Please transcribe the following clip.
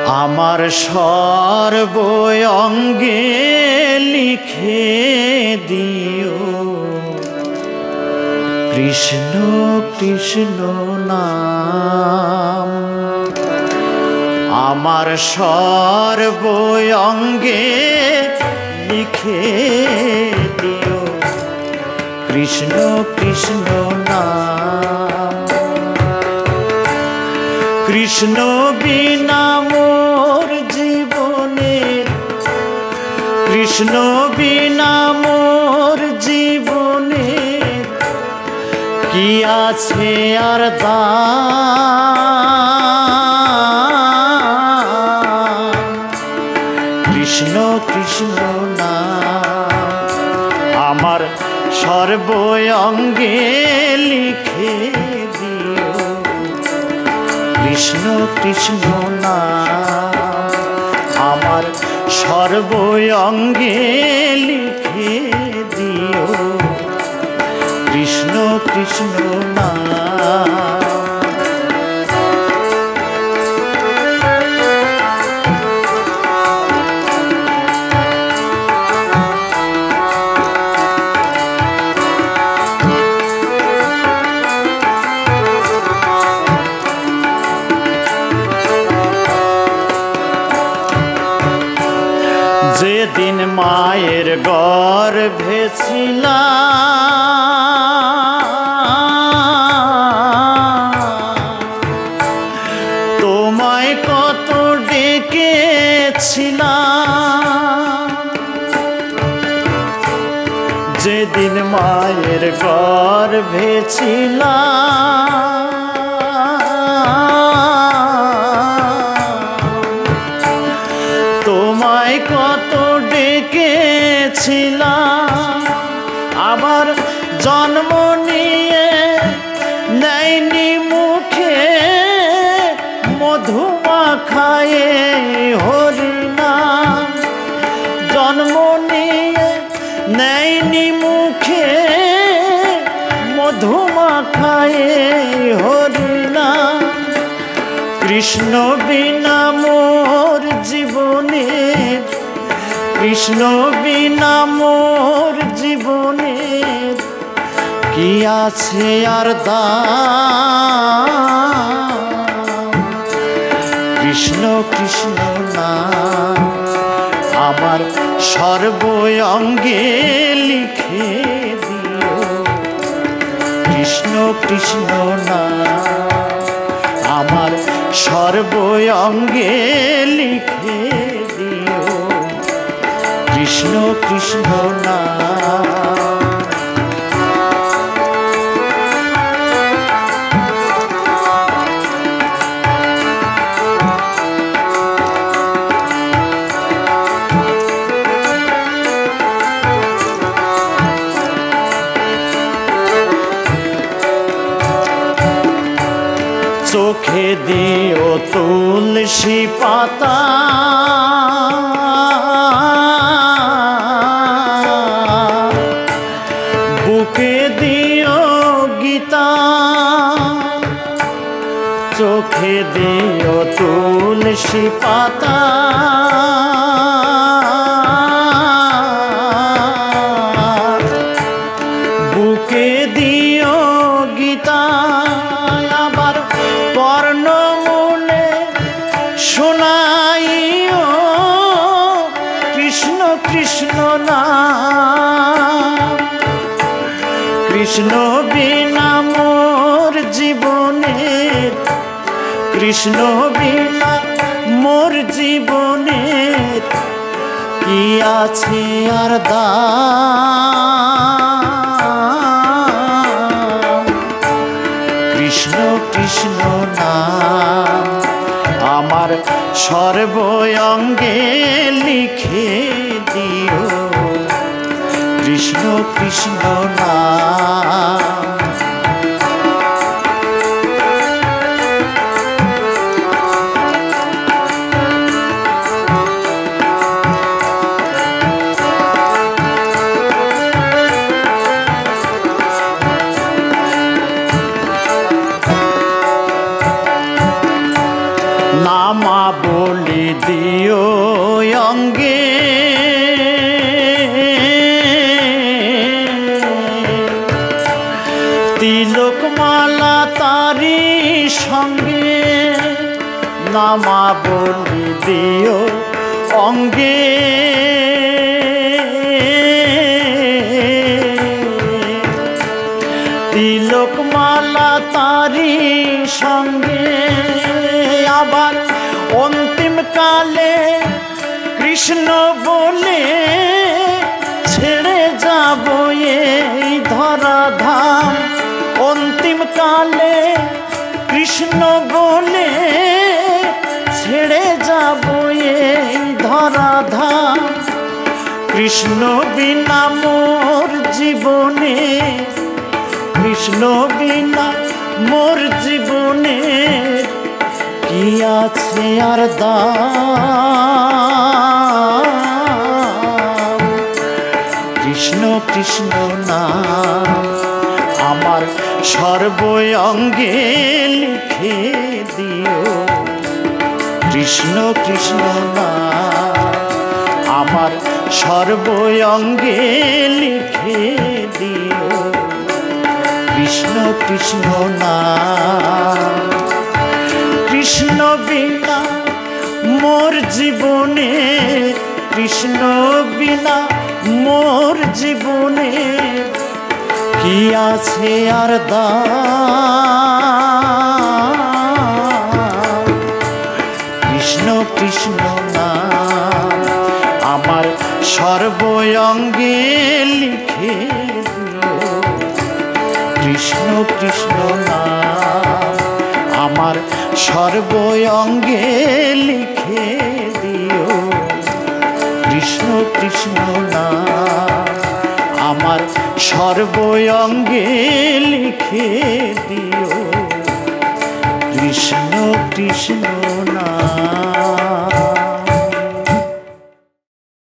আমার সর্বঙ্গে লিখে দিও কৃষ্ণ কৃষ্ণ নাম। আমার সর্বঙ্গে লিখে দিও কৃষ্ণ কৃষ্ণ নাম। কৃষ্ণ বিনা মোর জীবনের, কৃষ্ণ বিনা মোর জীবনের কি আছে আর দাম। কৃষ্ণ কৃষ্ণ নাম আমার সর্বঙ্গে লিখে দিও কৃষ্ণ কৃষ্ণ নাম। আমার সর্বঙ্গে লিখে দিও কৃষ্ণ কৃষ্ণ নাম। যেদিন মায়ের গর্ভে ছিলাম, তোমায় কত ডেকেছিলাম। যেদিন মায়ের গর্ভে ছিলাম, তোমায় কত ডেকেছিলাম। আবার জন্ম নিয়ে নেয়নি মুখে মধু মাখায়ে হরিনাম। জন্ম নিয়ে নেয়নি মুখে মধু মাখায়ে হরিনাম। কৃষ্ণ বিনা মোর জীবনের, কৃষ্ণ বিনা মোর জীবনের কি আছে আর দাম। কৃষ্ণ কৃষ্ণ নাম আমার সর্বঙ্গে লিখে দিও কৃষ্ণ কৃষ্ণ নাম। আমার সর্বঙ্গে লিখে দিও কৃষ্ণ কৃষ্ণ নাম। চোখে দিও তুলসী পাতা, বুকে দিও গীতা। চোখে দিও তুলসী পাতা, বুকে দিও গীতা। আবার কর্ণমূলে শোনাইও কৃষ্ণ কৃষ্ণ নাম। কৃষ্ণ বিনা মোর জীবনের, কৃষ্ণ বিনা মোর জীবনের কি আছে আর দাম। কৃষ্ণ কৃষ্ণ নাম আমার সর্বঙ্গে লিখে দিও কৃষ্ণ কৃষ্ণ নাম। নাম বলি দিও অঙ্গে তিলকমালা তারি সঙ্গে নামা বলি দিও অঙ্গে তিলকমালা তারি সঙ্গে আবার অন্তিম কালে কৃষ্ণ বলে ছেড়ে যাব এই ধরাধাম অন্তিম কালে কৃষ্ণ বলে ছেড়ে যাব এই ধরাধাম কৃষ্ণ বিনা মোর জীবনে কৃষ্ণ বিনা মোর জীবনে কি আছে আর দাম কৃষ্ণ কৃষ্ণ নাম আমার সর্বঙ্গে লিখে দিও কৃষ্ণ কৃষ্ণ নাম আমার সর্বঙ্গে লিখে দিও কৃষ্ণ কৃষ্ণ নাম কৃষ্ণ বিনা মোর জীবনে কৃষ্ণ বিনা মোর জীবনে কি আছে আর দাম কৃষ্ণ কৃষ্ণ নাম আমার সর্বঙ্গে লিখে দিও কৃষ্ণ কৃষ্ণ নাম আমার সর্বঙ্গে লিখে দিও কৃষ্ণ কৃষ্ণ নাম আমার সর্বঙ্গে লিখে দিও কৃষ্ণ কৃষ্ণ নাম।